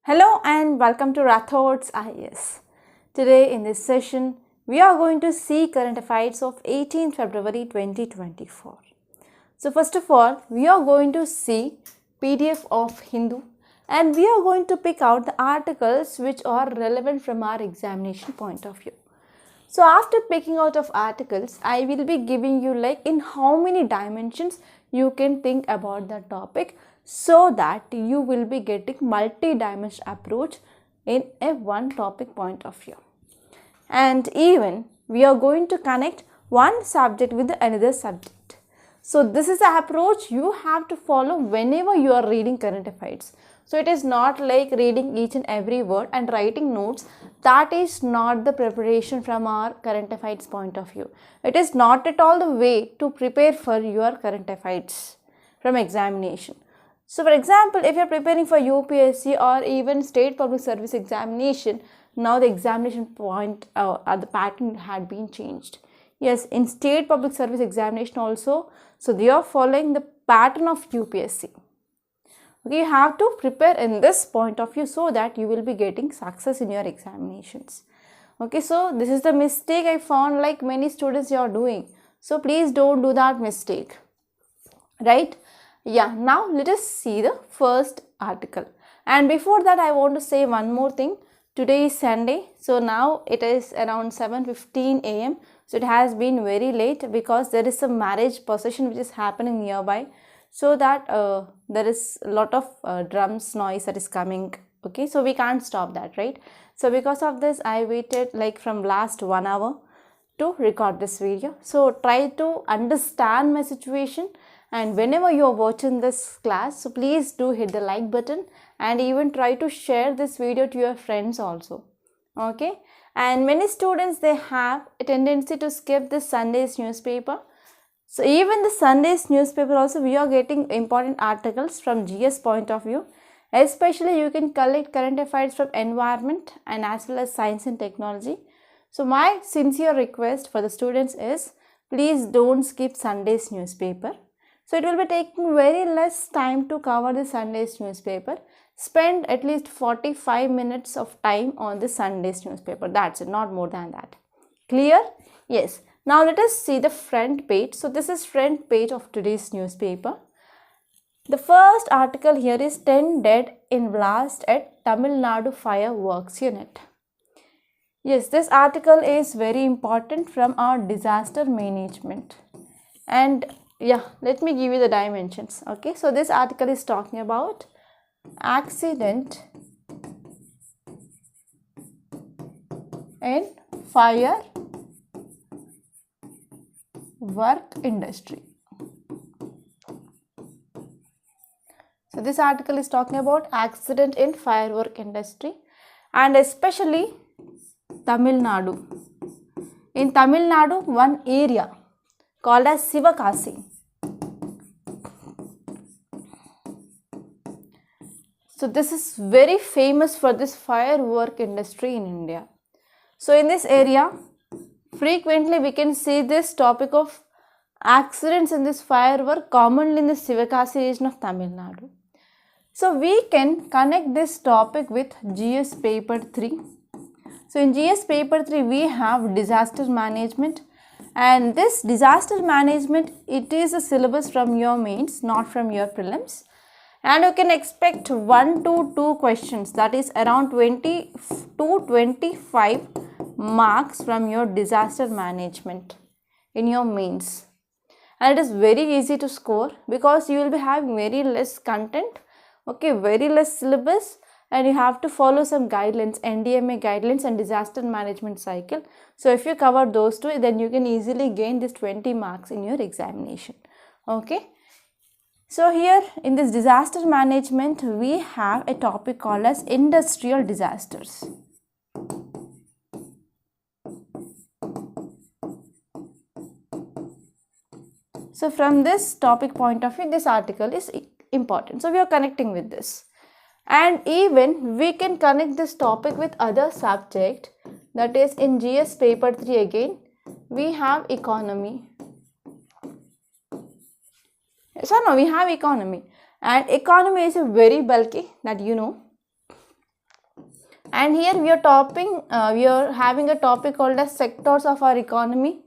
Hello and welcome to Rathods IAS. Today in this session, we are going to see current affairs of 18th February 2024. So first of all, we are going to see PDF of Hindu and we are going to pick out the articles which are relevant from our examination point of view. So after picking out of articles, I will be giving you like in how many dimensions you can think about the topic so that you will be getting multi-dimensional approach in a one topic point of view. And even we are going to connect one subject with another subject. So this is the approach you have to follow whenever you are reading current affairs. So it is not like reading each and every word and writing notes. That is not the preparation from our current affairs point of view. It is not at all the way to prepare for your current affairs from examination. So for example, if you are preparing for UPSC or even state public service examination, now the examination point the pattern had been changed. Yes, in state public service examination also, so they are following the pattern of UPSC. Okay, you have to prepare in this point of view so that you will be getting success in your examinations. Okay, so this is the mistake I found like many students are doing. So please don't do that mistake. Right? Yeah, now let us see the first article. And before that, I want to say one more thing. Today is Sunday, so now it is around 7:15 a.m. So it has been very late because there is a marriage procession which is happening nearby. So that there is a lot of drums noise that is coming. Okay, so we can't stop that, right? So because of this, I waited like from last 1 hour to record this video. So try to understand my situation. And whenever you are watching this class, so please do hit the like button and even try to share this video to your friends also. Okay. And many students, they have a tendency to skip this Sunday's newspaper. So even the Sunday's newspaper also, we are getting important articles from GS point of view. Especially you can collect current affairs from environment and as well as science and technology. So my sincere request for the students is, please don't skip Sunday's newspaper. So it will be taking very less time to cover the Sunday's newspaper. Spend at least 45 minutes of time on the Sunday's newspaper. That's it, not more than that. Clear? Yes. Now let us see the front page. So this is front page of today's newspaper. The first article here is 10 dead in blast at Tamil Nadu Fireworks Unit. Yes, this article is very important from our disaster management. And yeah, let me give you the dimensions. Okay, so this article is talking about accident in fire work industry. So this article is talking about accident in firework industry and especially Tamil Nadu. In Tamil Nadu, one area called as Sivakasi. So this is very famous for this firework industry in India. So in this area, frequently we can see this topic of accidents in this firework commonly in the Sivakasi region of Tamil Nadu. So we can connect this topic with GS paper 3. So in GS paper 3 we have disaster management, and this disaster management, it is a syllabus from your mains, not from your prelims. And you can expect 1 to 2 questions, that is around 20 to 25 marks from your disaster management in your mains. And it is very easy to score because you will be having very less content, okay, very less syllabus, and you have to follow some guidelines, NDMA guidelines and disaster management cycle. So if you cover those two, then you can easily gain this 20 marks in your examination. Okay. So here in this disaster management, we have a topic called as industrial disasters. So from this topic point of view, this article is important. So we are connecting with this. And even we can connect this topic with other subject, that is in GS paper 3 again, we have economy. So now we have economy, and economy is a very bulky, that you know. And here we are having a topic called as sectors of our economy.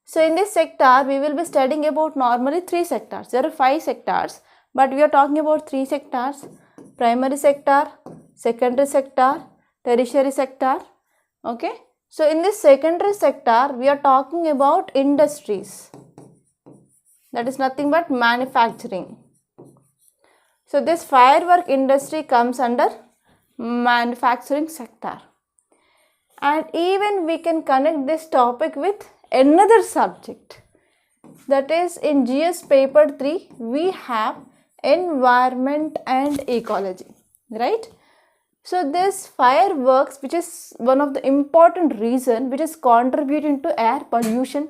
So in this sector, we will be studying about normally 3 sectors. There are 5 sectors, but we are talking about 3 sectors: primary sector, secondary sector, tertiary sector. Okay. So in this secondary sector, we are talking about industries. That is nothing but manufacturing. So this firework industry comes under manufacturing sector. And even we can connect this topic with another subject. That is, in GS paper 3, we have environment and ecology, right? So this fireworks, which is one of the important reason which is contributing to air pollution,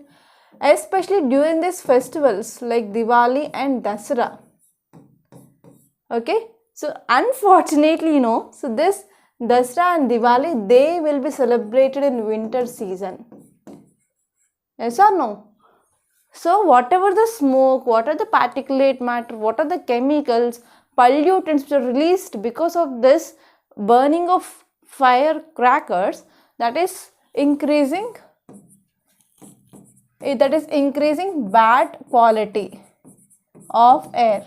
especially during these festivals like Diwali and Dasara. Okay, so unfortunately, so this Dasara and Diwali, they will be celebrated in winter season. Yes or no? So whatever the smoke, what are the particulate matter, what are the chemicals, pollutants which are released because of this burning of firecrackers, that is increasing bad quality of air.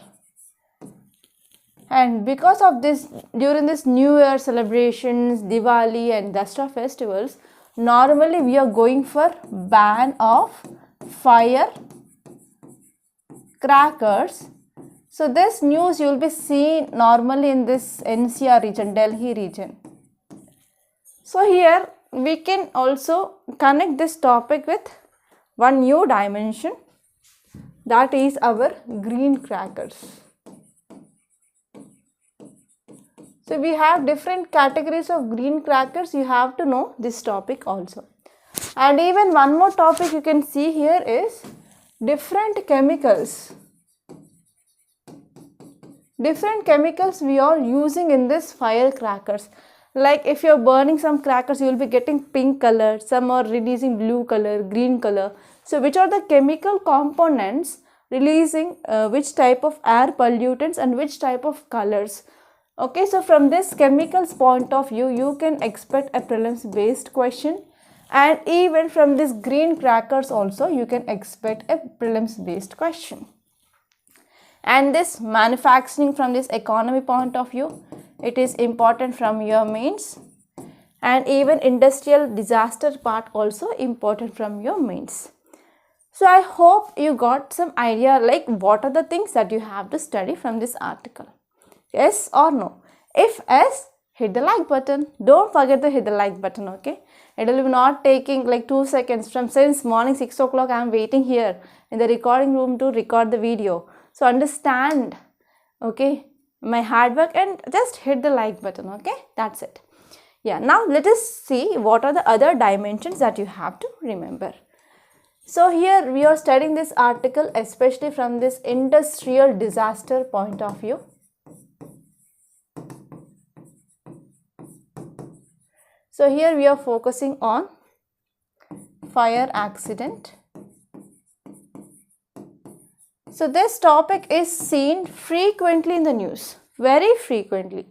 And because of this, during this New Year celebrations, Diwali and Dasara festivals, normally we are going for ban of fire crackers. So this news you will be seeing normally in this NCR region, Delhi region. So here we can also connect this topic with one new dimension, that is our green crackers. So we have different categories of green crackers. You have to know this topic also. And even one more topic you can see here is different chemicals. Different chemicals we are using in this firecrackers. Like if you are burning some crackers, you will be getting pink color, some are releasing blue color, green color. So which are the chemical components releasing which type of air pollutants and which type of colors? Okay, so from this chemicals point of view, you can expect a prelims based question, and even from this green crackers also you can expect a prelims based question. And this manufacturing from this economy point of view, it is important from your mains, and even industrial disaster part also important from your mains. So I hope you got some idea like what are the things that you have to study from this article. Yes or no? If yes, hit the like button. Don't forget to hit the like button, okay? It will be not taking like 2 seconds. Since morning 6 o'clock I am waiting here in the recording room to record the video. So understand, okay, my hard work, and just hit the like button, okay? That's it. Yeah, now let us see what are the other dimensions that you have to remember. So here we are studying this article especially from this industrial disaster point of view. So here we are focusing on fire accident. So this topic is seen frequently in the news, very frequently.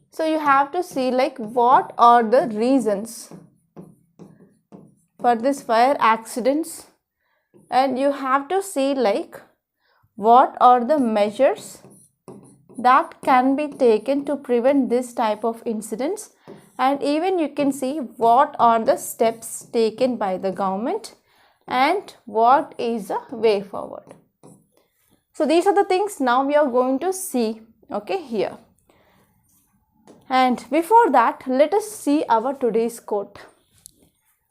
So you have to see like what are the reasons for this fire accidents, and you have to see like what are the measures that can be taken to prevent this type of incidents, and even you can see what are the steps taken by the government and what is the way forward. So these are the things now we are going to see, okay, here. And before that, let us see our today's quote.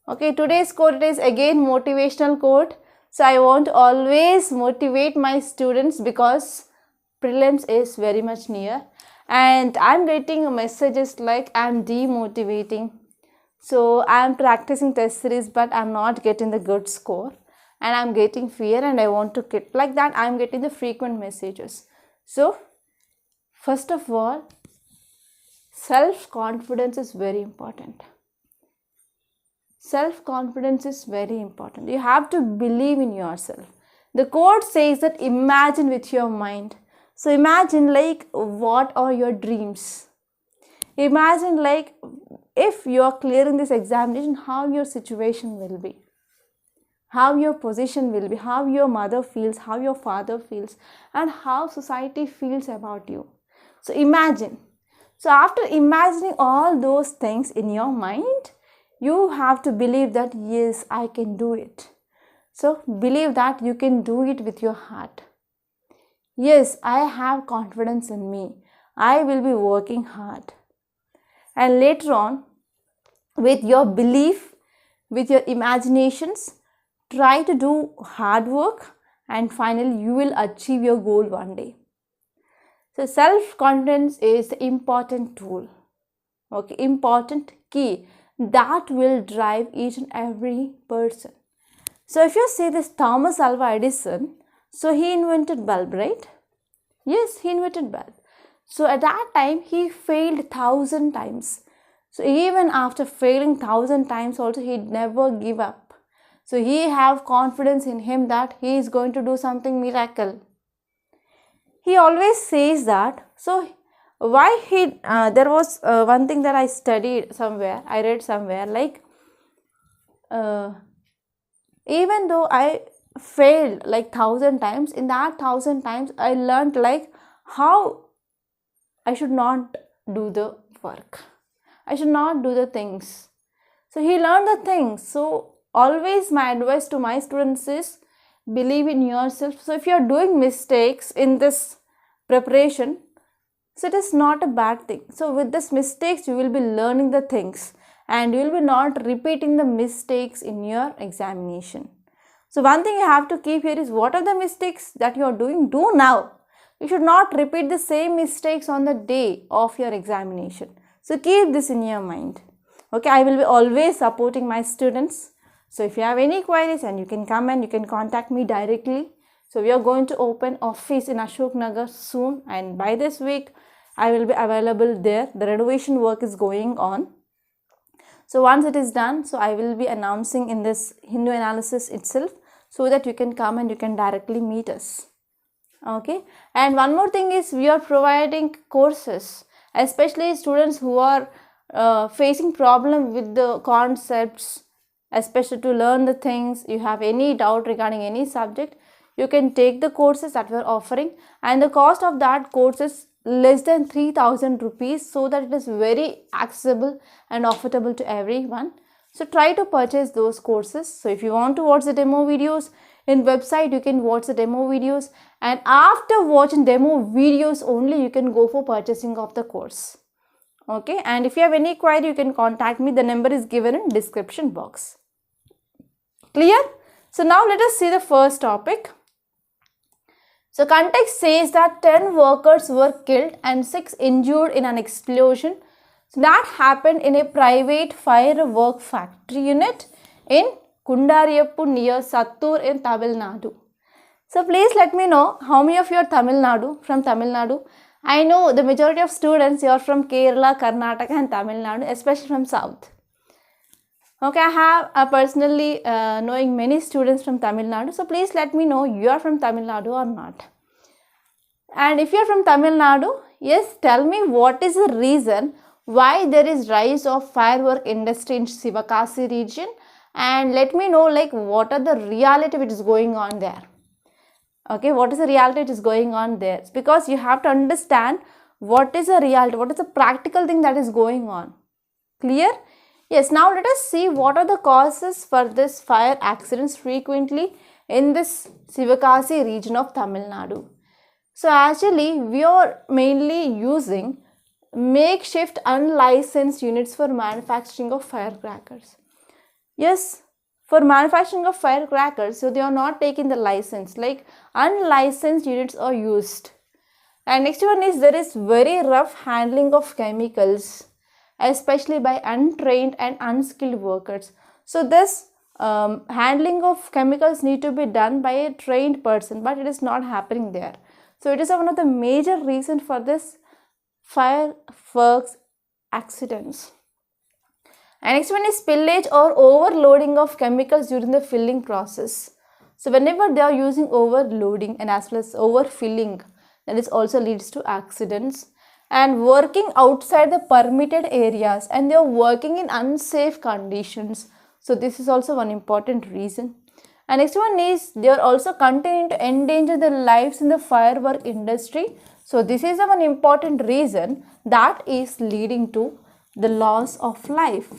Okay, today's quote is again motivational quote. So I want to always motivate my students because prelims is very much near, and I'm getting messages like I'm demotivating. So I'm practicing test series, but I'm not getting the good score, and I'm getting fear, and I want to quit. Like that, I'm getting the frequent messages. So first of all, self-confidence is very important. Self-confidence is very important. You have to believe in yourself. The quote says that imagine with your mind. So imagine like what are your dreams? Imagine like if you are clearing this examination, how your situation will be, how your position will be, how your mother feels, how your father feels, and how society feels about you. So imagine. So after imagining all those things in your mind, you have to believe that yes, I can do it. So believe that you can do it with your heart. Yes, I have confidence in me. I will be working hard. And later on, with your belief, with your imaginations, try to do hard work, and finally you will achieve your goal one day. So self-confidence is the important tool, okay, important key that will drive each and every person. So if you see this Thomas Alva Edison, so he invented bulb, right? Yes, he invented bulb. So at that time he failed 1,000 times. So even after failing 1,000 times also, he never give up. So he have confidence in him that he is going to do something miracle. He always says that. So why he there was one thing that I studied somewhere, I read somewhere, like even though I failed like 1,000 times, in that 1,000 times I learned like how I should not do the work, I should not do the things. So he learned the things. So always my advice to my students is believe in yourself. So if you are doing mistakes in this preparation, so it is not a bad thing. So with this mistakes, you will be learning the things, and you will be not repeating the mistakes in your examination. So one thing you have to keep here is, what are the mistakes that you are doing? Do now. You should not repeat the same mistakes on the day of your examination. So keep this in your mind. Okay, I will be always supporting my students. So if you have any queries, and you can come and you can contact me directly. So we are going to open office in Ashok Nagar soon, and by this week I will be available there. The renovation work is going on. So once it is done, so I will be announcing in this Hindu analysis itself, so that you can come and you can directly meet us. Okay, and one more thing is, we are providing courses, especially students who are facing problem with the concepts, especially to learn the things. You have any doubt regarding any subject, you can take the courses that we are offering, and the cost of that course is less than 3,000 rupees, so that it is very accessible and affordable to everyone. So try to purchase those courses. So if you want to watch the demo videos in website, you can watch the demo videos, and after watching demo videos only you can go for purchasing of the course. Okay, and if you have any query, you can contact me. The number is given in description box. Clear? So now let us see the first topic. So context says that 10 workers were killed and 6 injured in an explosion. So that happened in a private firework factory unit in Kundariyappu near Sattur in Tamil Nadu. So please let me know how many of you are from Tamil Nadu. I know the majority of students, you are from Kerala, Karnataka and Tamil Nadu, especially from South. Okay, I have personally knowing many students from Tamil Nadu. So please let me know you are from Tamil Nadu or not. And if you are from Tamil Nadu, yes, tell me what is the reason why there is rise of firework industry in Sivakasi region, and let me know like what are the reality which is going on there. Okay, what is the reality which is going on there? It's because you have to understand what is the reality, what is the practical thing that is going on. Clear? Yes, now let us see what are the causes for this fire accidents frequently in this Sivakasi region of Tamil Nadu. So actually we are mainly using makeshift unlicensed units for manufacturing of firecrackers. Yes, for manufacturing of firecrackers, so they are not taking the license, like unlicensed units are used. And next one is, there is very rough handling of chemicals, especially by untrained and unskilled workers. So this handling of chemicals need to be done by a trained person, but it is not happening there. So it is one of the major reasons for this fireworks accidents. And next one is spillage or overloading of chemicals during the filling process. So whenever they are using overloading and as well as overfilling, then it also leads to accidents. and working outside the permitted areas, and they are working in unsafe conditions. So this is also one important reason. And next one is they are also continuing to endanger their lives in the firework industry. So this is one important reason that is leading to the loss of life.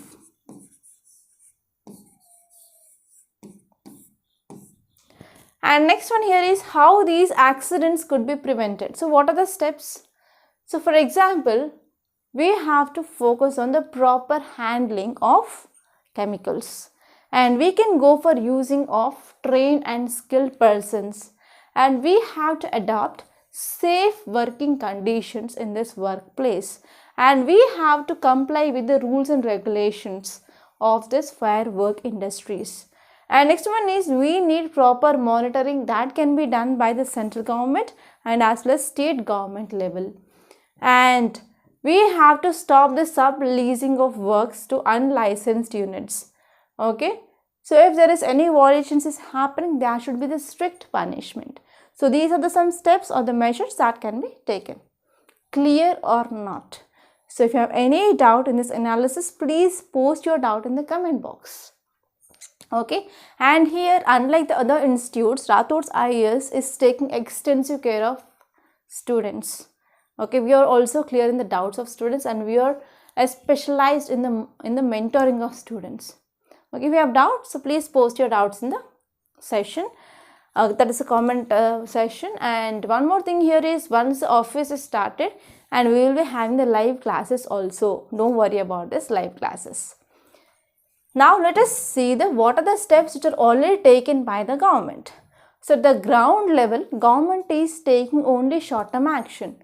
And next one here is how these accidents could be prevented. So what are the steps? So for example, we have to focus on the proper handling of chemicals, and we can go for using of trained and skilled persons, and we have to adopt safe working conditions in this workplace, and we have to comply with the rules and regulations of this firework industries. And next one is we need proper monitoring that can be done by the central government and as well as state government level. And we have to stop the sub-leasing of works to unlicensed units. Okay. So if there is any violations is happening, there should be the strict punishment. So these are the some steps or the measures that can be taken. Clear or not? So if you have any doubt in this analysis, please post your doubt in the comment box. Okay, and here unlike the other institutes, Rathods IAS is taking extensive care of students. Okay, we are also clearing the doubts of students, and we are specialized in the mentoring of students. Okay, if you have doubts, so please post your doubts in the session. That is a comment session. And one more thing here is once the office is started, and we will be having the live classes also. Don't worry about this live classes. Now let us see what are the steps which are already taken by the government. So at the ground level, government is taking only short-term action.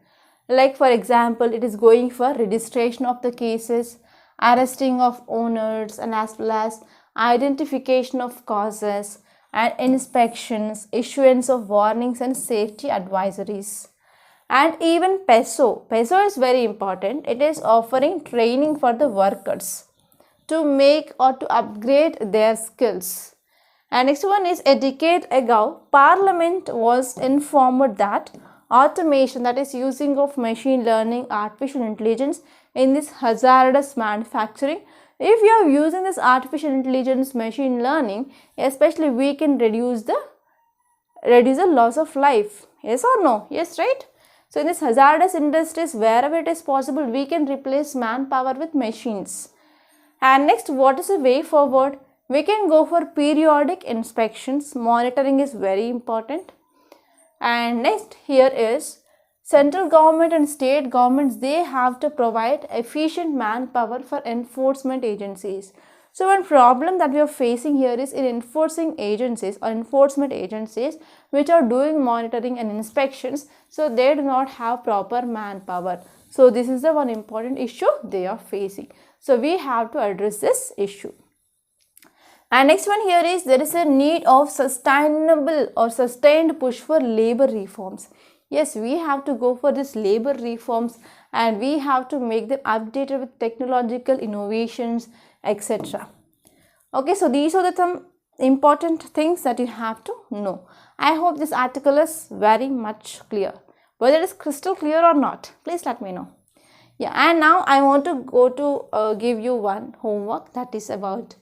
Like for example, it is going for registration of the cases, arresting of owners, and as well as identification of causes and inspections, issuance of warnings and safety advisories. And even PESO. PESO is very important. It is offering training for the workers to make or to upgrade their skills. And next one is a decade ago, Parliament was informed that automation, that is using of machine learning, artificial intelligence in this hazardous manufacturing. If you are using this artificial intelligence, machine learning, especially we can reduce the loss of life. Yes or no? Yes, right? So in this hazardous industries, wherever it is possible, we can replace manpower with machines. And next, what is the way forward? We can go for periodic inspections. Monitoring is very important. And next here is central government and state governments, they have to provide efficient manpower for enforcement agencies. So one problem that we are facing here is in enforcing agencies or enforcement agencies which are doing monitoring and inspections, so they do not have proper manpower. So this is the one important issue they are facing. So we have to address this issue. And next one here is there is a need of sustainable or sustained push for labor reforms. Yes, we have to go for this labor reforms, and we have to make them updated with technological innovations, etc. Okay, so these are the some important things that you have to know. I hope this article is very much clear. Whether it is crystal clear or not, please let me know. Yeah, and now I want to go to give you one homework that is about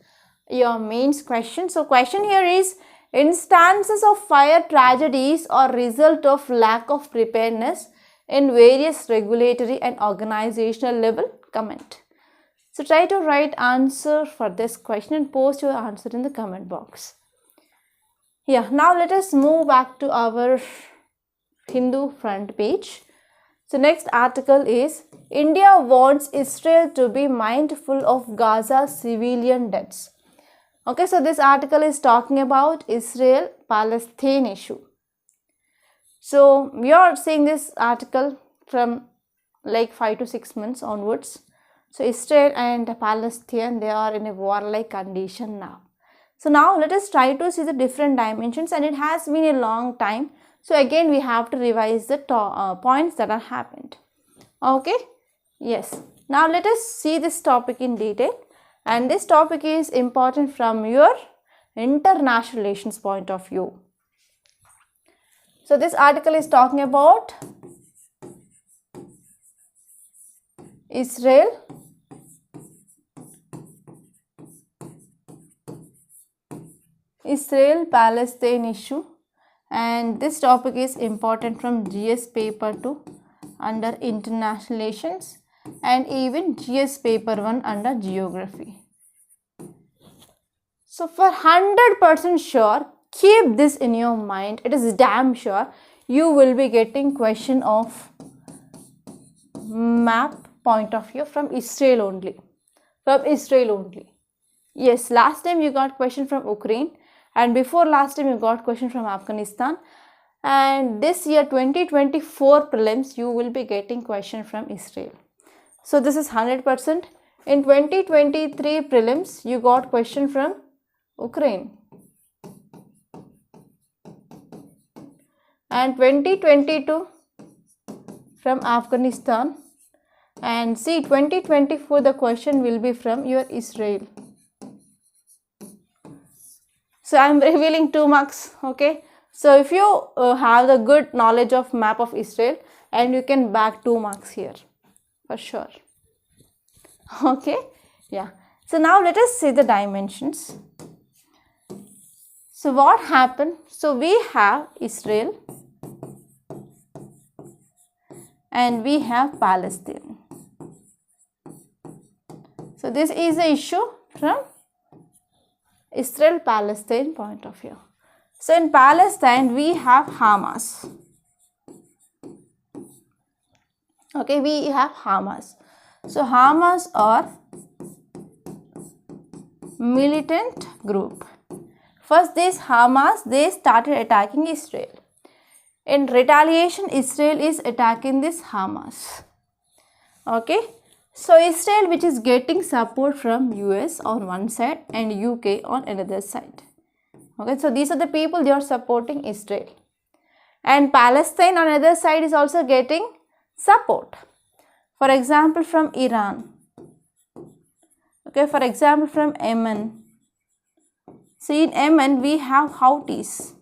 your mains question. So question here is instances of fire tragedies or result of lack of preparedness in various regulatory and organizational level. Comment. So try to write answer for this question and post your answer in the comment box. Yeah, now let us move back to our Hindu front page. So next article is India wants Israel to be mindful of Gaza civilian deaths. Okay, so this article is talking about Israel-Palestine issue. So we are seeing this article from like 5 to 6 months onwards. So Israel and Palestine, they are in a warlike condition now. So now let us try to see the different dimensions, and it has been a long time. So again we have to revise the points that are happened. Okay, yes. Now let us see this topic in detail, and this topic is important from your international relations point of view. So this article is talking about Israel Palestine issue, and this topic is important from GS paper 2 under international relations and even GS paper 1 under geography. So for 100% sure, keep this in your mind. It is damn sure you will be getting question of map point of view from Israel only. Yes, last time you got question from Ukraine, and before last time you got question from Afghanistan, and this year 2024 prelims you will be getting question from Israel. So this is 100%. In 2023 prelims you got question from Ukraine, and 2022 from Afghanistan, and see 2024 the question will be from your Israel. So I am revealing 2 marks, okay. So if you have the good knowledge of map of Israel, and you can back 2 marks here for sure, okay. Yeah, so now let us see the dimensions. So what happened? So we have Israel and we have Palestine. So this is the issue from Israel-Palestine point of view. So in Palestine we have Hamas. Okay, we have Hamas. So Hamas are militant group. First, this Hamas, they started attacking Israel. In retaliation, Israel is attacking this Hamas. Okay. So Israel, which is getting support from US on one side and UK on another side. Okay. So these are the people, they are supporting Israel. And Palestine on another side is also getting support. For example, from Iran. Okay. For example, from Yemen. See, in Yemen we have Houthis.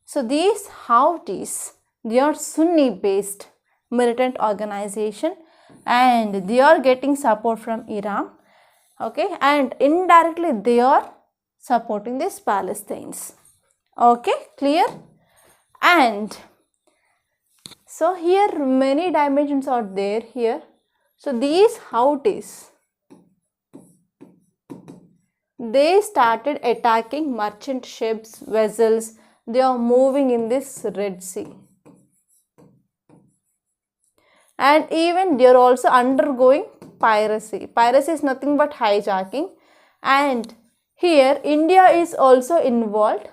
So these Houthis, they are Sunni based militant organization, and they are getting support from Iran. Okay, and indirectly they are supporting these Palestinians. Okay, clear? And so here many dimensions are there here. So these Houthis, they started attacking merchant ships, vessels. They are moving in this Red Sea. And even they are also undergoing piracy. Piracy is nothing but hijacking. And here India is also involved.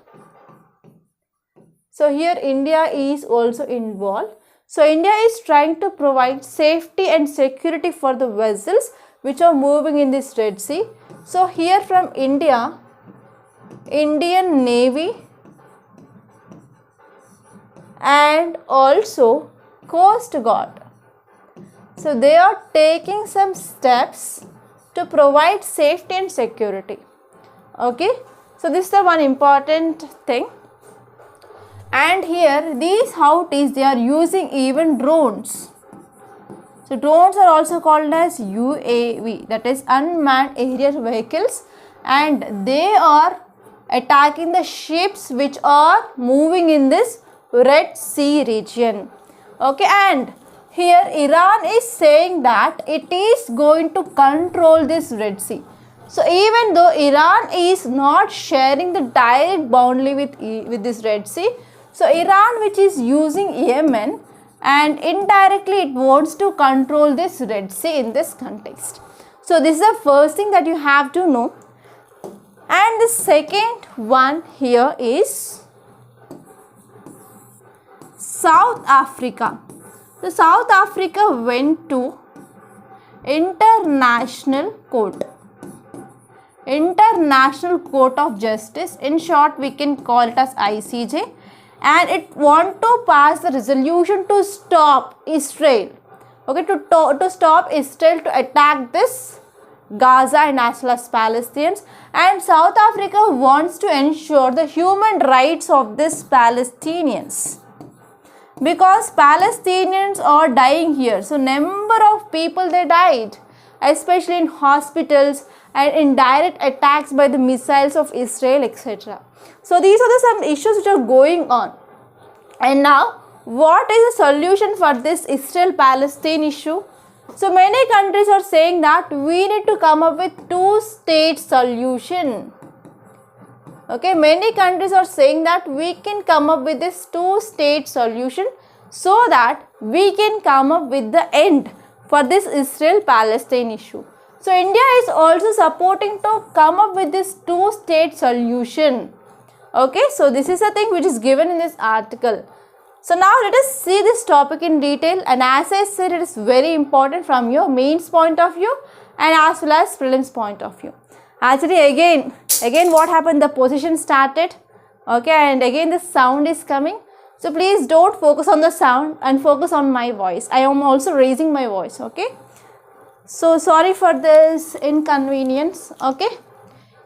So here India is also involved. So India is trying to provide safety and security for the vessels which are moving in this Red Sea. So here from India, Indian Navy and also Coast Guard. So they are taking some steps to provide safety and security. Okay. So this is the one important thing. And here these Houthis, they are using even drones. So drones are also called as UAV, that is unmanned aerial vehicles, and they are attacking the ships which are moving in this Red Sea region. Okay, and here Iran is saying that it is going to control this Red Sea. So even though Iran is not sharing the direct boundary with this Red Sea, so Iran, which is using Yemen, and indirectly it wants to control this Red Sea in this context. So this is the first thing that you have to know. And the second one here is South Africa. So South Africa went to International Court of Justice. In short, we can call it as ICJ. And it want to pass the resolution to stop Israel. Okay, to stop Israel to attack this Gaza and as well as Palestinians. And South Africa wants to ensure the human rights of these Palestinians. because Palestinians are dying here. So number of people they died, especially in hospitals and in direct attacks by the missiles of Israel, etc. So these are some issues which are going on. And now, what is the solution for this Israel-Palestine issue? So many countries are saying that we need to come up with two-state solution. Okay, many countries are saying that we can come up with this two-state solution so that we can come up with the end for this Israel-Palestine issue. So India is also supporting to come up with this two-state solution. Okay, so this is a thing which is given in this article. So now let us see this topic in detail, and as I said, it is very important from your mains point of view and as well as prelims point of view. Actually again what happened, the position started, okay, and again the sound is coming. So please don't focus on the sound and focus on my voice. I am also raising my voice, okay. So sorry for this inconvenience, okay.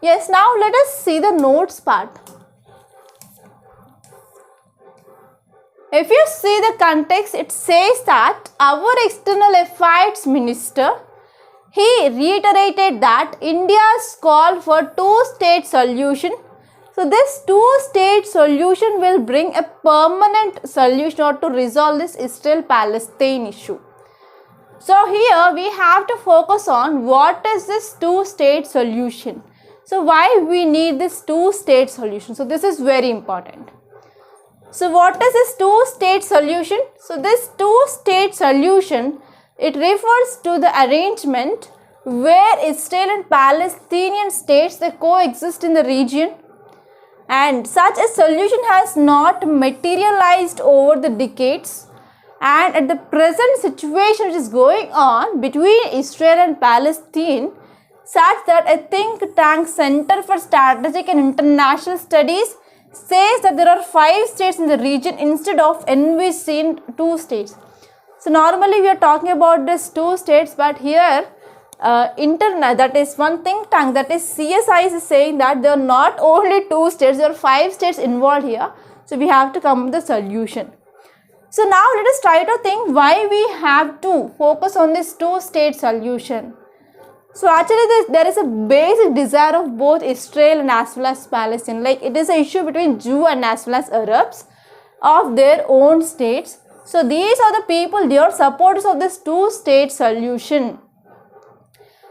Yes, now let us see the notes part. If you see the context, it says that our external affairs minister, he reiterated that India's call for two-state solution. So this two-state solution will bring a permanent solution or to resolve this Israel-Palestine issue. So here we have to focus on what is this two-state solution. So why we need this two-state solution? So this is very important. So what is this two-state solution? So this two-state solution, it refers to the arrangement where Israel and Palestinian states they coexist in the region, and such a solution has not materialized over the decades, and at the present situation which is going on between Israel and Palestine, such that a think tank Center for Strategic and International Studies says that there are 5 states in the region instead of envisioned 2 states. So normally we are talking about this 2 states, but here that is one think tank, that is CSI, is saying that there are not only 2 states, there are 5 states involved here. So we have to come with the solution. So now let us try to think why we have to focus on this 2-state solution. So actually there is a basic desire of both Israel and as well as Palestine. Like it is an issue between Jew and as well as Arabs of their own states. So these are the people, they are supporters of this 2-state solution.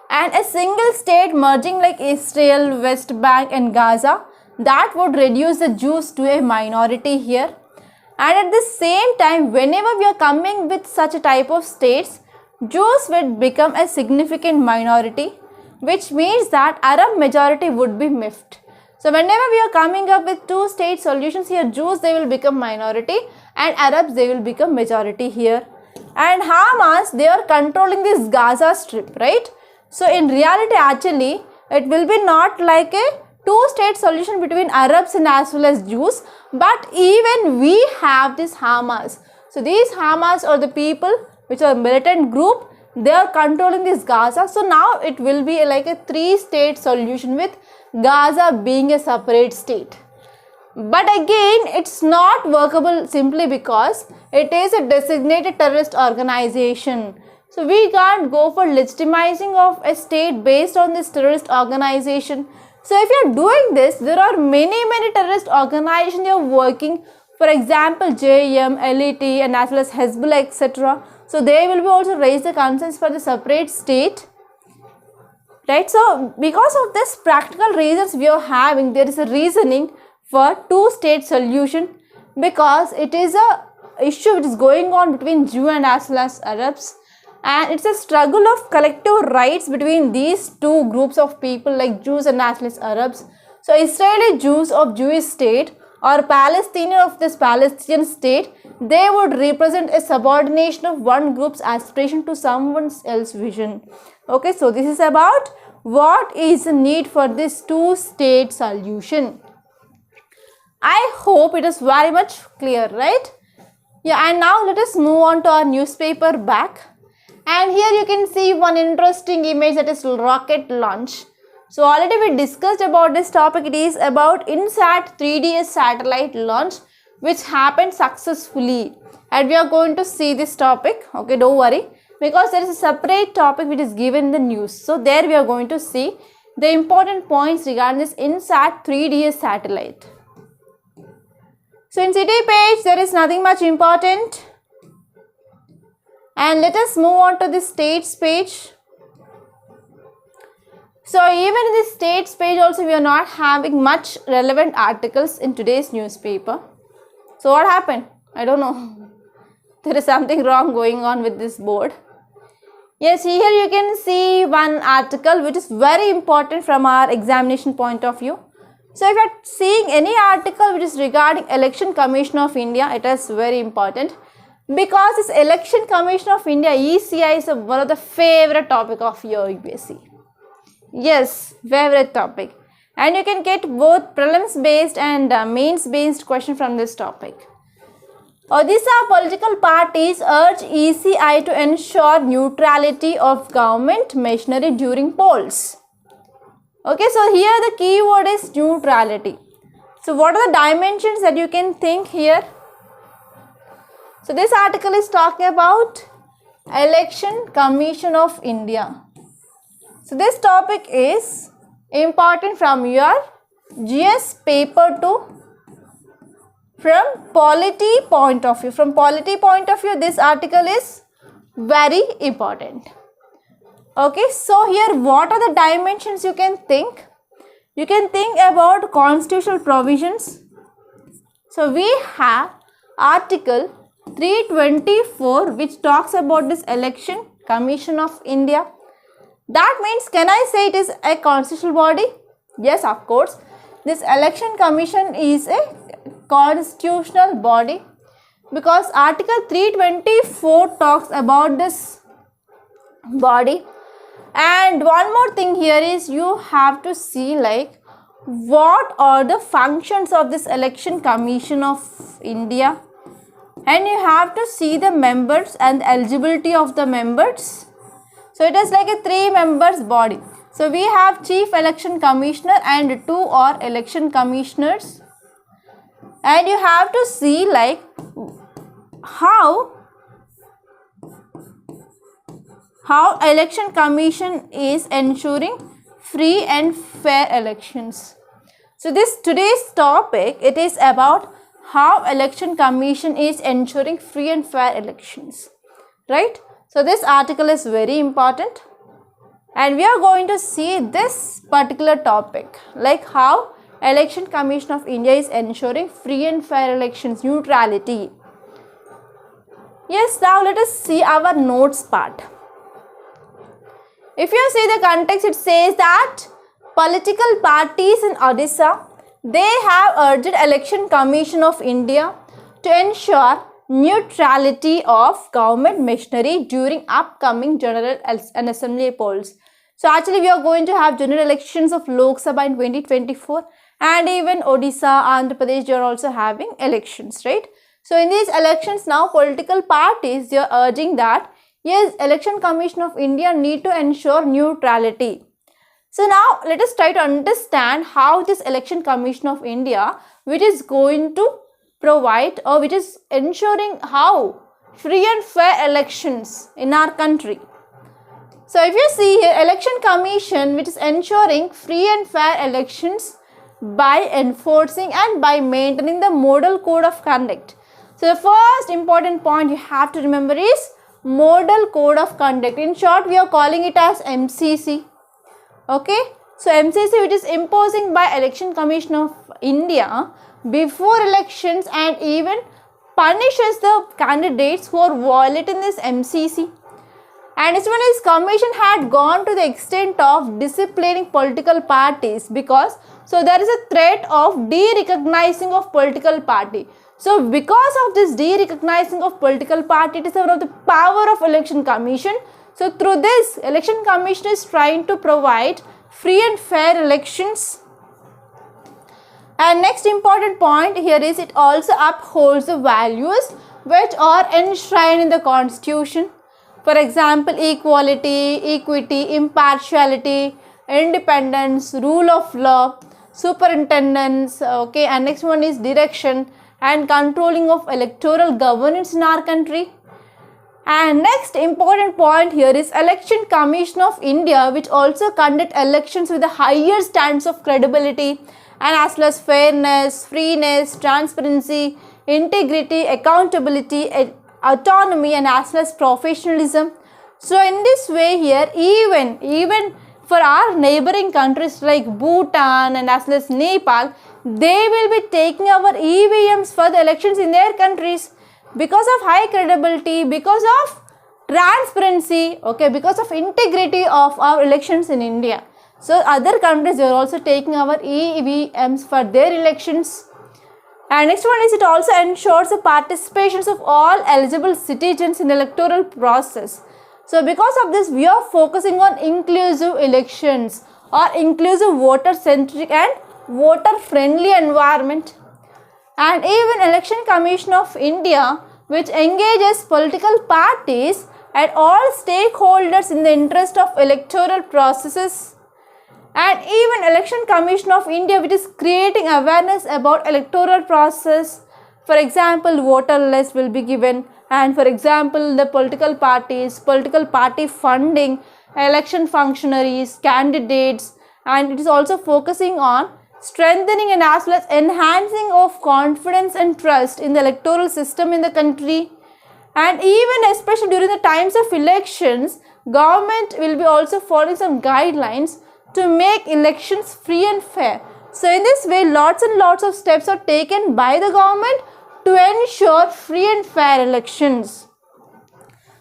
And a single state merging like Israel, West Bank and Gaza, that would reduce the Jews to a minority here. And at the same time, whenever we are coming with such a type of states, Jews would become a significant minority, which means that Arab majority would be miffed. So whenever we are coming up with 2-state solutions here, Jews they will become minority and Arabs they will become majority here. And Hamas, they are controlling this Gaza Strip, right? So in reality actually it will be not like a 2-state solution between Arabs and as well as Jews, but even we have this Hamas. So these Hamas are the people which are a militant group, they are controlling this Gaza. So now it will be like a 3-state solution with Gaza being a separate state. But again, it's not workable simply because it is a designated terrorist organization. So we can't go for legitimizing of a state based on this terrorist organization. So if you are doing this, there are many terrorist organizations they are working. For example, JM, LET and as well as Hezbollah, etc. So they will be also raise the concerns for the separate state, right? So because of this practical reasons we are having, there is a reasoning for 2-state solution, because it is a issue which is going on between Jew and as well as Arabs, and it's a struggle of collective rights between these 2 groups of people like Jews and as well as Arabs. So Israeli Jews of Jewish state or Palestinian of this Palestinian state, they would represent a subordination of one group's aspiration to someone else's vision. Okay, so this is about what is the need for this 2-state solution. I hope it is very much clear, right? Yeah, and now let us move on to our newspaper back. And here you can see one interesting image, that is rocket launch. So already we discussed about this topic. It is about INSAT 3DS satellite launch which happened successfully, and we are going to see this topic. Okay, don't worry, because there is a separate topic which is given in the news. So there we are going to see the important points regarding this INSAT 3DS satellite. So in city page there is nothing much important, and let us move on to the states page. So even in the states page also we are not having much relevant articles in today's newspaper. So what happened? I don't know. There is something wrong going on with this board. Yes, here you can see one article which is very important from our examination point of view. So if you are seeing any article which is regarding Election Commission of India, it is very important, because this Election Commission of India, ECI, is one of the favorite topic of your UPSC. Yes, favorite topic, and you can get both prelims based and mains based question from this topic. Odisha political parties urge ECI to ensure neutrality of government machinery during polls. Okay, so here the key word is neutrality. So what are the dimensions that you can think here? So this article is talking about Election Commission of India. So this topic is important from your GS paper 2 from polity point of view. From polity point of view, this article is very important. Okay, so here what are the dimensions you can think? You can think about constitutional provisions. So we have article 324 which talks about this Election Commission of India. That means, can I say it is a constitutional body? Yes, of course. This Election Commission is a constitutional body, because article 324 talks about this body. And one more thing here is you have to see like what are the functions of this Election Commission of India, and you have to see the members and the eligibility of the members. So it is like a 3 members body. So we have Chief Election Commissioner and 2 are election commissioners, and you have to see like how Election Commission is ensuring free and fair elections. So this today's topic, it is about how Election Commission is ensuring free and fair elections, right? So this article is very important, and we are going to see this particular topic, like how Election Commission of India is ensuring free and fair elections, neutrality. Yes, now let us see our notes part. If you see the context, it says that political parties in Odisha, they have urged Election Commission of India to ensure neutrality of government machinery during upcoming general and assembly polls. So actually we are going to have general elections of Lok Sabha in 2024, and even Odisha, Andhra Pradesh, they are also having elections, right? So in these elections now, political parties, they are urging that yes, Election Commission of India need to ensure neutrality. So now let us try to understand how this Election Commission of India, which is going to provide or which is ensuring how free and fair elections in our country. So if you see here, Election Commission which is ensuring free and fair elections by enforcing and by maintaining the model code of conduct. So the first important point you have to remember is model code of conduct. In short, we are calling it as MCC. Okay, so MCC, which is imposing by Election Commission of India before elections, and even punishes the candidates who are violating this MCC. And this one is commission had gone to the extent of disciplining political parties, because so there is a threat of de-recognizing of political party. So because of this de-recognizing of political party, it is one of the power of Election Commission. So through this, Election Commission is trying to provide free and fair elections. And next important point here is it also upholds the values which are enshrined in the Constitution. For example, equality, equity, impartiality, independence, rule of law, superintendence, okay, and next one is direction, and controlling of electoral governance in our country. And next important point here is Election Commission of India, which also conduct elections with a higher standards of credibility and as well as fairness, freeness, transparency, integrity, accountability, autonomy, and as well as professionalism. So in this way here, even for our neighboring countries like Bhutan and as well as Nepal, they will be taking our EVMs for the elections in their countries because of high credibility, because of transparency, okay, because of integrity of our elections in India. So other countries, they are also taking our EVMs for their elections. And next one is it also ensures the participations of all eligible citizens in the electoral process. So because of this, we are focusing on inclusive elections or inclusive voter-centric and voter-friendly environment. And even Election Commission of India, which engages political parties and all stakeholders in the interest of electoral processes. And even Election Commission of India, which is creating awareness about electoral process. For example, voter list will be given, and for example, the political parties, political party funding, election functionaries, candidates, and it is also focusing on strengthening and as well as enhancing of confidence and trust in the electoral system in the country. And even especially during the times of elections, government will be also following some guidelines to make elections free and fair. So in this way, lots and lots of steps are taken by the government to ensure free and fair elections.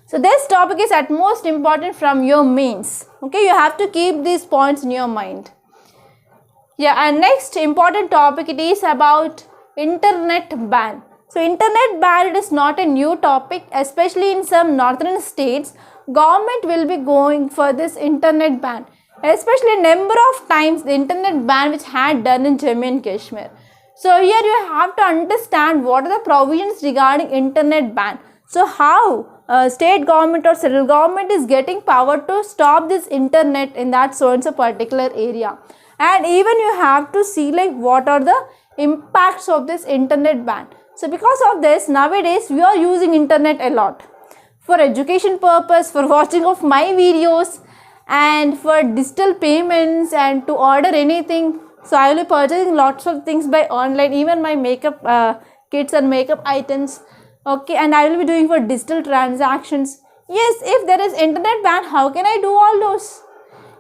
So this topic is at most important from your mains. Okay, you have to keep these points in your mind. Yeah, and next important topic, it is about internet ban. So internet ban, it is not a new topic, especially in some northern states. Government will be going for this internet ban, especially number of times the internet ban which had done in Jammu and Kashmir. So here you have to understand what are the provisions regarding internet ban. So how state government or central government is getting power to stop this internet in that so and so particular area. And even you have to see like what are the impacts of this internet ban. So because of this, nowadays we are using internet a lot for education purpose, for watching of my videos, and for digital payments and to order anything. So I will be purchasing lots of things by online, even my makeup kits and makeup items. Okay, and I will be doing for digital transactions. Yes, if there is internet ban, how can I do all those?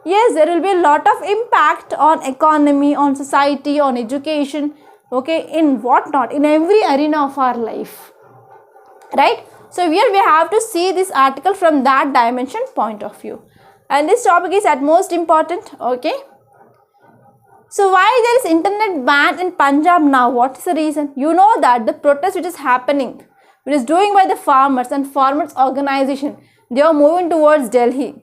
Yes, there will be a lot of impact on economy, on society, on education, okay, in whatnot, in every arena of our life, right? So here we have to see this article from that dimension point of view. And this topic is at most important, okay. So why there is internet ban in Punjab now? What is the reason? You know that the protest which is happening, which is doing by the farmers and farmers organization, they are moving towards Delhi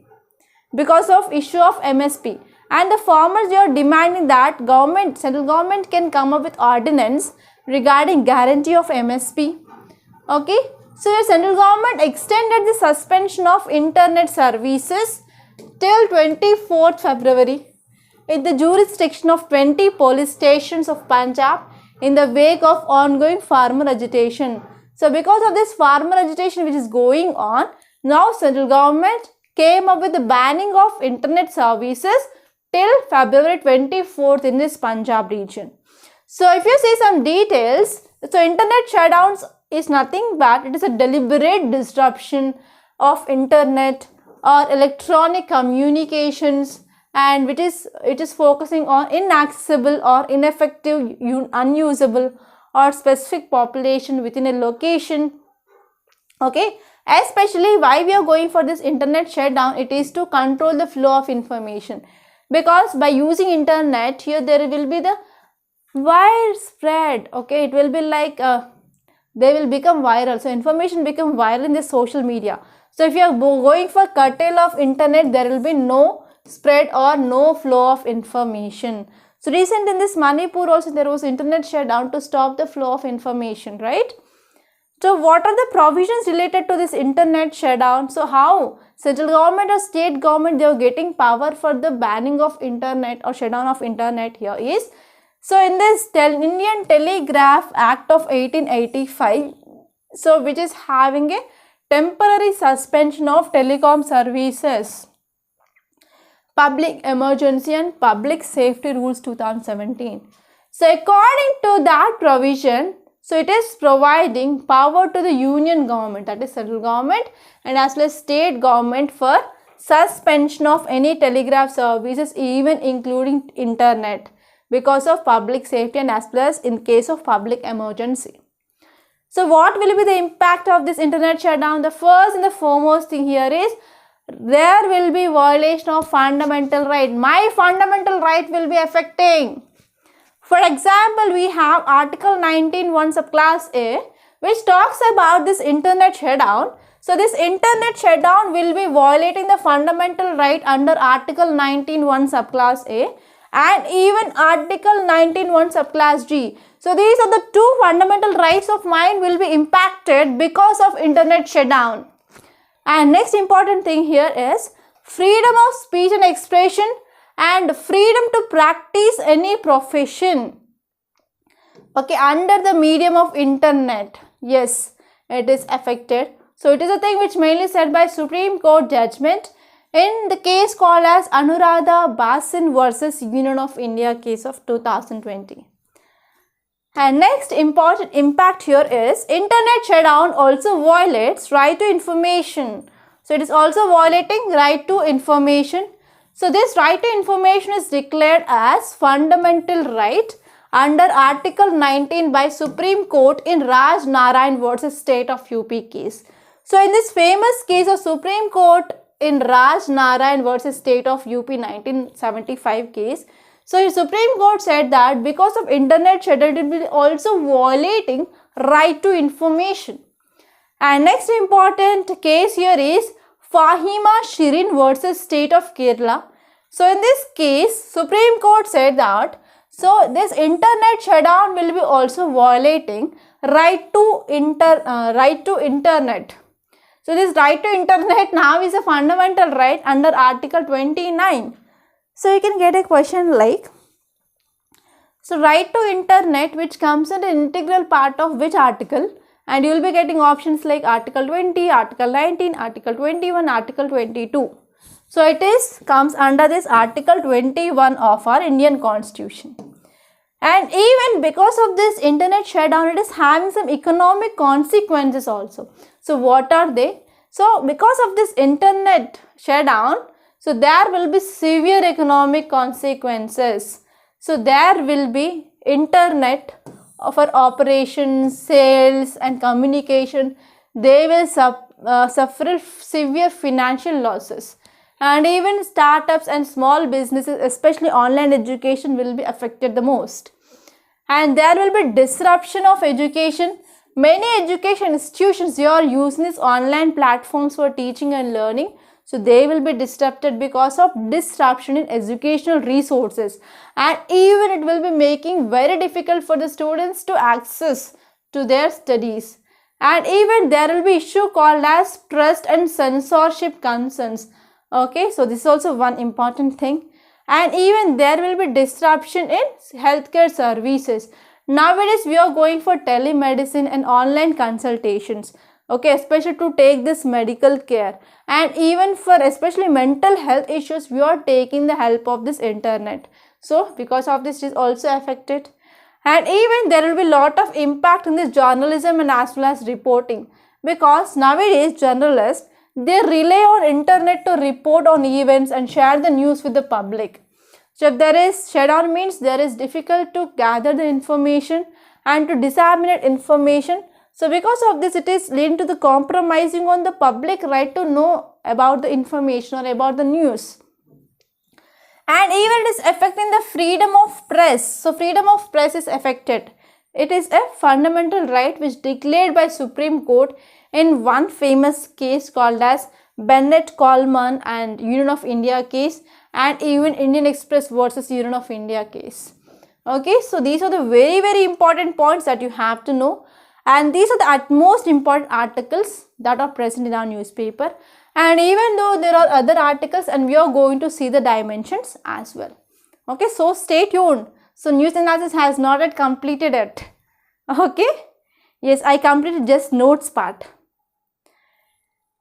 because of issue of MSP, and the farmers, they are demanding that central government can come up with ordinance regarding guarantee of MSP. Okay, so the central government extended the suspension of internet services till 24th February in the jurisdiction of 20 police stations of Punjab in the wake of ongoing farmer agitation. So because of this farmer agitation which is going on, now central government came up with the banning of internet services till February 24th in this Punjab region. So if you see some details, so internet shutdowns is nothing but it is a deliberate disruption of internet or electronic communications, and it is focusing on inaccessible or ineffective, unusable or specific population within a location. Okay, especially why we are going for this internet shutdown, it is to control the flow of information, because by using internet here there will be the widespread, okay, it will be like they will become viral, so information become viral in the social media. So if you are going for curtail of internet, there will be no spread or no flow of information. So recent in this Manipur also there was internet shutdown to stop the flow of information, right? So what are the provisions related to this internet shutdown? So how central government or state government, they are getting power for the banning of internet or shutdown of internet here is So in this Indian Telegraph Act of 1885, so which is having a temporary suspension of telecom services, Public Emergency and Public Safety Rules 2017. So according to that provision, so it is providing power to the union government, that is central government, and as well as state government for suspension of any telegraph services, even including internet, because of public safety and as well as in case of public emergency. So what will be the impact of this internet shutdown? The first and the foremost thing here is there will be violation of fundamental right. My fundamental right will be affecting. For example, we have Article 19(1) subclass A, which talks about this internet shutdown. So this internet shutdown will be violating the fundamental right under Article 19(1) subclass A and even Article 19(1) subclass G. So these are the two fundamental rights of mine will be impacted because of internet shutdown. And next important thing here is freedom of speech and expression and freedom to practice any profession, okay, under the medium of internet. Yes, it is affected. So it is a thing which mainly said by Supreme Court judgment in the case called as Anuradha Basin versus Union of India case of 2020. And next important impact here is internet shutdown also violates right to information. So it is also violating right to information. So this right to information is declared as fundamental right under Article 19 by Supreme Court in Raj Narayan versus State of UP case. So in this famous case of Supreme Court in Raj Narayan versus State of UP 1975 case, so the Supreme Court said that because of internet shutdown, it will be also violating right to information. And next important case here is Fahima Shirin versus State of Kerala. So in this case, Supreme Court said that so this internet shutdown will be also violating right to internet. So this right to internet now is a fundamental right under Article 29. So you can get a question like, so right to internet which comes in an integral part of which article, and you will be getting options like Article 20, Article 19, Article 21, Article 22. So it comes under this Article 21 of our Indian Constitution. And even because of this internet shutdown, it is having some economic consequences also. So what are they? So because of this internet shutdown, so there will be severe economic consequences. So there will be internet for operations, sales and communication. They will suffer severe financial losses. And even startups and small businesses, especially online education, will be affected the most. And there will be disruption of education. Many education institutions are using these online platforms for teaching and learning. So they will be disrupted because of disruption in educational resources. And even it will be making very difficult for the students to access to their studies. And even there will be issue called as trust and censorship concerns. Okay, so this is also one important thing. And even there will be disruption in healthcare services. Nowadays we are going for telemedicine and online consultations. Okay, especially to take this medical care, and even for especially mental health issues, we are taking the help of this internet. So because of this, it is also affected. And even there will be lot of impact in this journalism and as well as reporting, because nowadays journalists, they rely on internet to report on events and share the news with the public. So if there is shutdown, means there is difficult to gather the information and to disseminate information. So because of this, it is leading to the compromising on the public right to know about the information or about the news. And even it is affecting the freedom of press. So freedom of press is affected. It is a fundamental right which declared by Supreme Court in one famous case called as Bennett Coleman and Union of India case, and even Indian Express versus Union of India case. Okay, so these are the very important points that you have to know, and these are the most important articles that are present in our newspaper. And even though there are other articles, and we are going to see the dimensions as well. Okay, so stay tuned. So news analysis has not yet completed it. Okay. Yes, I completed just notes part.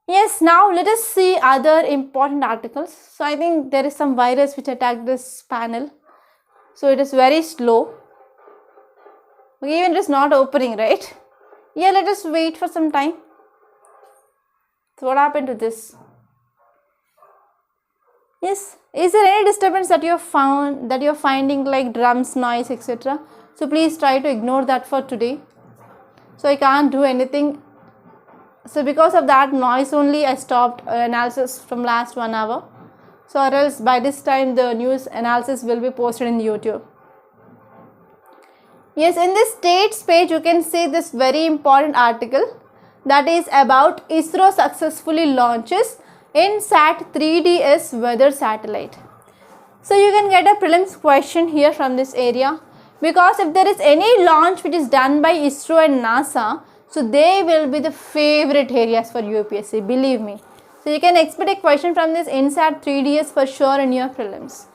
Yes, now let us see other important articles. So I think there is some virus which attacked this panel. So it is very slow. Okay, even it is not opening, right? Yeah, let us wait for some time. So what happened to this? Yes, is there any disturbance that you are finding, like drums, noise, etc.? So please try to ignore that for today. So I can't do anything. So because of that noise only, I stopped analysis from last 1 hour. So or else by this time the news analysis will be posted in YouTube. Yes, in this states page you can see this very important article, that is about ISRO successfully launches INSAT 3DS weather satellite. So you can get a prelims question here from this area, because if there is any launch which is done by ISRO and NASA, so they will be the favorite areas for UPSC, believe me. So you can expect a question from this INSAT 3DS for sure in your prelims.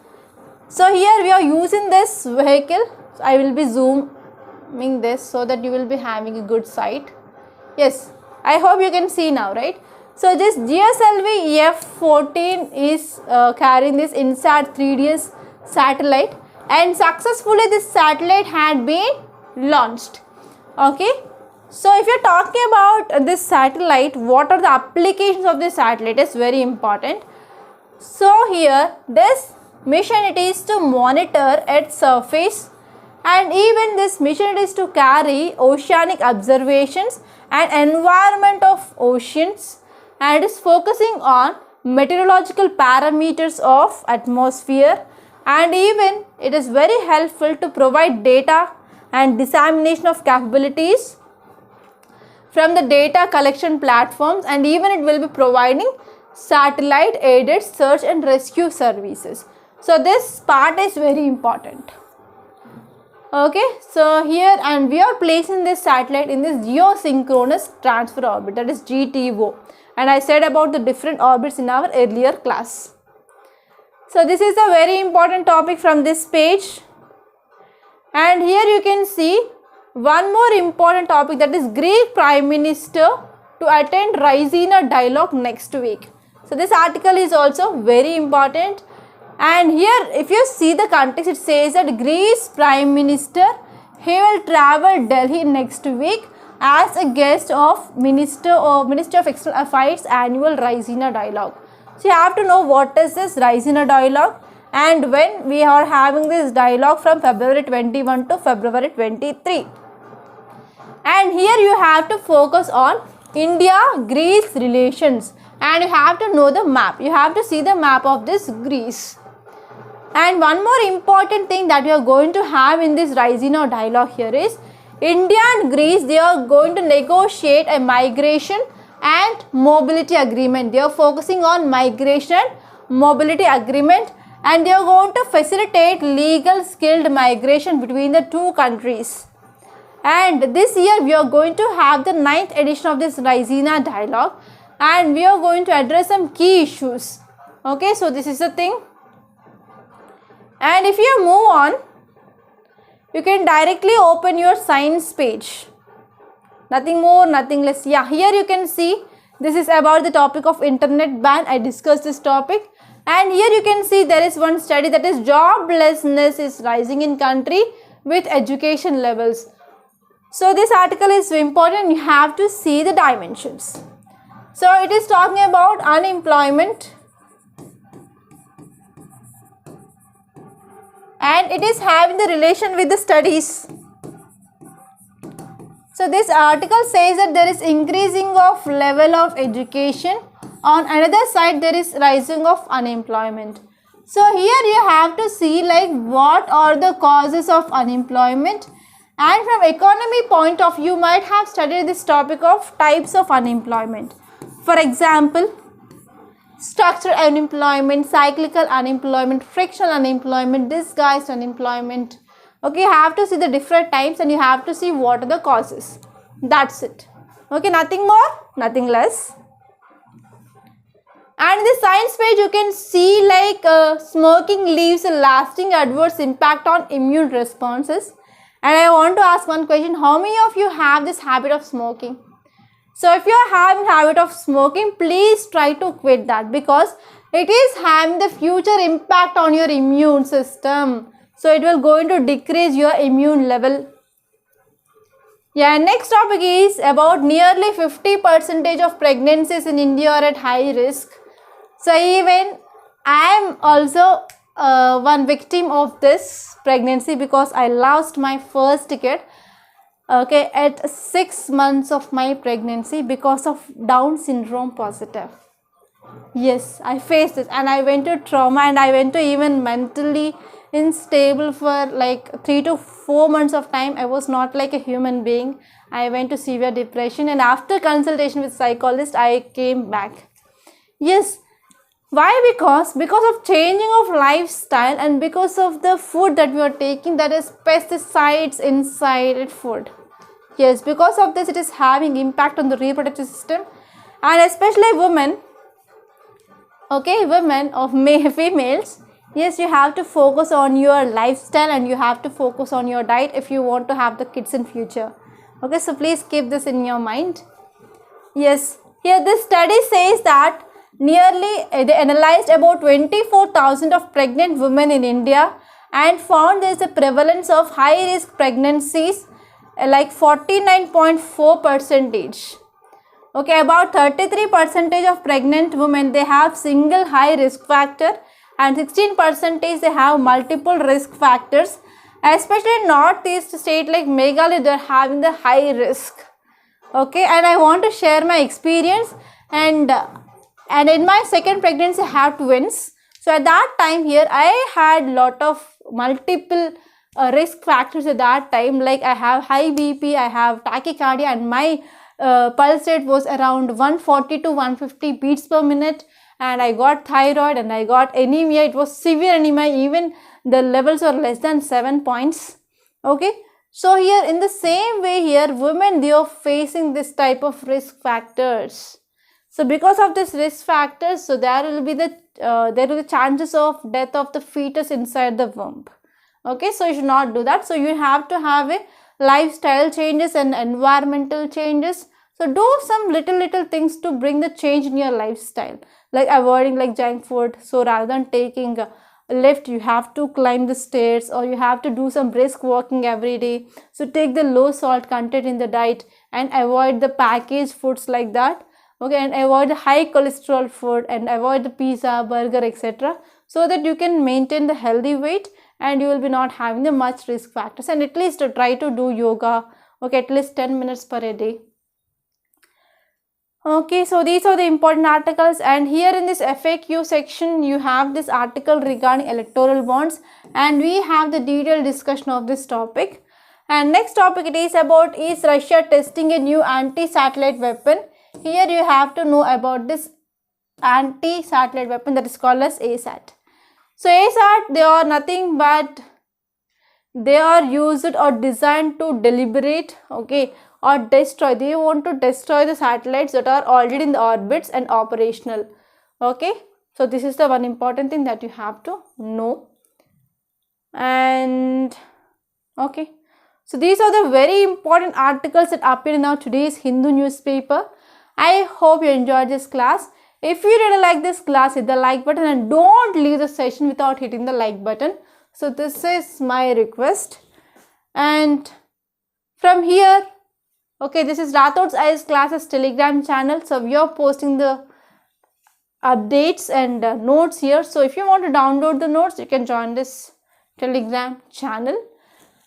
So here we are using this vehicle. So I will be zooming this so that you will be having a good sight. Yes, I hope you can see now, right? So this GSLV F-14 is carrying this INSAT 3DS satellite, and successfully this satellite had been launched. Okay. So if you are talking about this satellite, what are the applications of this satellite is very important. So here this mission it is to monitor its surface, and even this mission it is to carry oceanic observations and environment of oceans, and it is focusing on meteorological parameters of atmosphere, and even it is very helpful to provide data and dissemination of capabilities from the data collection platforms, and even it will be providing satellite aided search and rescue services. So this part is very important. Okay, so here and we are placing this satellite in this geosynchronous transfer orbit, that is GTO, and I said about the different orbits in our earlier class. So this is a very important topic from this page, and here you can see one more important topic, that is Greek Prime Minister to attend Raisina dialogue next week. So this article is also very important, and here if you see the context, it says that Greece Prime Minister, he will travel Delhi next week as a guest of Minister of External Affairs annual Raisina dialogue. So you have to know what is this Raisina dialogue and when we are having this dialogue from February 21 to February 23. And here you have to focus on India-Greece relations, and you have to know the map. You have to see the map of this Greece. And one more important thing that you are going to have in this Raisina dialogue here is India and Greece, they are going to negotiate a migration and mobility agreement. They are focusing on migration, mobility agreement, and they are going to facilitate legal skilled migration between the two countries. And this year we are going to have the 9th edition of this Raisina dialogue, and we are going to address some key issues. Okay, so this is the thing. And if you move on, you can directly open your science page. Nothing more, nothing less. Yeah, here you can see this is about the topic of internet ban. I discussed this topic. And here you can see there is one study, that is joblessness is rising in country with education levels. So this article is important. You have to see the dimensions. So it is talking about unemployment, and it is having the relation with the studies. So this article says that there is increasing of level of education. On another side, there is rising of unemployment. So here you have to see like what are the causes of unemployment. And from economy point of view, you might have studied this topic of types of unemployment. For example, structural unemployment, cyclical unemployment, frictional unemployment, disguised unemployment. Okay, you have to see the different types and you have to see what are the causes. That's it. Okay, nothing more, nothing less. And this science page you can see like smoking leaves a lasting adverse impact on immune responses. And I want to ask one question, how many of you have this habit of smoking? So if you are having habit of smoking, please try to quit that, because it is having the future impact on your immune system. So it will going to decrease your immune level. Yeah, next topic is about nearly 50% of pregnancies in India are at high risk. So even I am also one victim of this pregnancy, because I lost my first kid, okay, at 6 months of my pregnancy because of Down syndrome positive. Yes, I faced it, and I went to trauma, and I went to even mentally unstable for like 3 to 4 months of time. I was not like a human being. I went to severe depression, and after consultation with psychologist, I came back. Yes, why? Because of changing of lifestyle, and because of the food that we are taking, that is pesticides inside food. Yes, because of this it is having impact on the reproductive system, and especially women. Okay, women of females, yes, you have to focus on your lifestyle, and you have to focus on your diet if you want to have the kids in future. Okay, so please keep this in your mind. Yes, here this study says that they analyzed about 24,000 of pregnant women in India and found there is a prevalence of high risk pregnancies like 49.4%. Okay, about 33% of pregnant women, they have single high risk factor, and 16% they have multiple risk factors. Especially in northeast state like Meghalaya, they are having the high risk. Okay, and I want to share my experience, and in my second pregnancy I have twins. So at that time here I had lot of multiple risk factors at that time, like I have high BP, I have tachycardia, and my pulse rate was around 140 to 150 beats per minute, and I got thyroid, and I got anemia. It was severe anemia, even the levels were less than 7 points. Okay, so here in the same way here, women, they are facing this type of risk factors. So because of this risk factors, so there will be the chances of death of the fetus inside the womb. Okay, so you should not do that. So you have to have a lifestyle changes and environmental changes. So do some little things to bring the change in your lifestyle, like avoiding like junk food. So rather than taking a lift, you have to climb the stairs, or you have to do some brisk walking every day. So take the low salt content in the diet, and avoid the packaged foods like that. Okay, and avoid the high cholesterol food, and avoid the pizza, burger, etc., so that you can maintain the healthy weight, and you will be not having the much risk factors. And at least try to do yoga, okay, at least 10 minutes per day. Okay, so these are the important articles, and here in this FAQ section you have this article regarding electoral bonds, and we have the detailed discussion of this topic. And next topic it is about, is Russia testing a new anti-satellite weapon? Here you have to know about this anti-satellite weapon that is called as ASAT. So ASAT, they are nothing but they are used or designed to deliberate, okay, or destroy. They want to destroy the satellites that are already in the orbits and operational. Okay, so this is the one important thing that you have to know. And okay, so these are the very important articles that appear in our today's Hindu newspaper. I hope you enjoyed this class. If you really like this class, hit the like button, and don't leave the session without hitting the like button. So this is my request. And from here, okay, this is Rathods IS classes Telegram channel. So we are posting the updates and notes here. So if you want to download the notes, you can join this Telegram channel.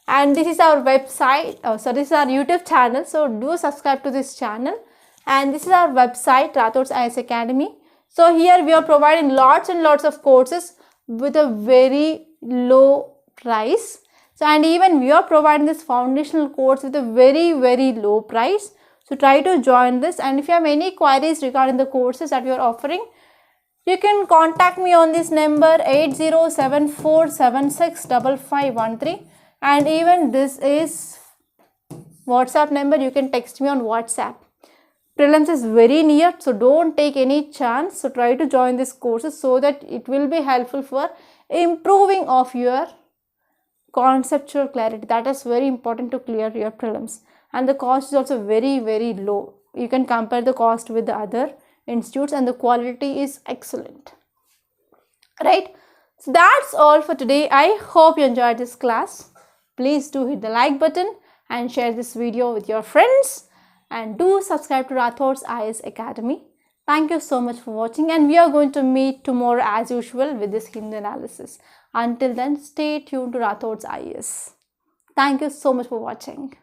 And this is our website. So this is our YouTube channel. So do subscribe to this channel. And this is our website, Rathods IS Academy. So here we are providing lots and lots of courses with a very low price. So and even we are providing this foundational course with a very low price. So try to join this, and if you have any queries regarding the courses that we are offering, you can contact me on this number 8074765513, and even this is WhatsApp number. You can text me on WhatsApp. Prelims is very near, so don't take any chance. So try to join these courses so that it will be helpful for improving of your conceptual clarity. That is very important to clear your prelims, and the cost is also very low. You can compare the cost with the other institutes and the quality is excellent, right? So that's all for today. I hope you enjoyed this class. Please do hit the like button and share this video with your friends, and do subscribe to Rathods IAS Academy. Thank you so much for watching, and we are going to meet tomorrow as usual with this Hindu analysis. Until then, stay tuned to Rathods IAS. Thank you so much for watching.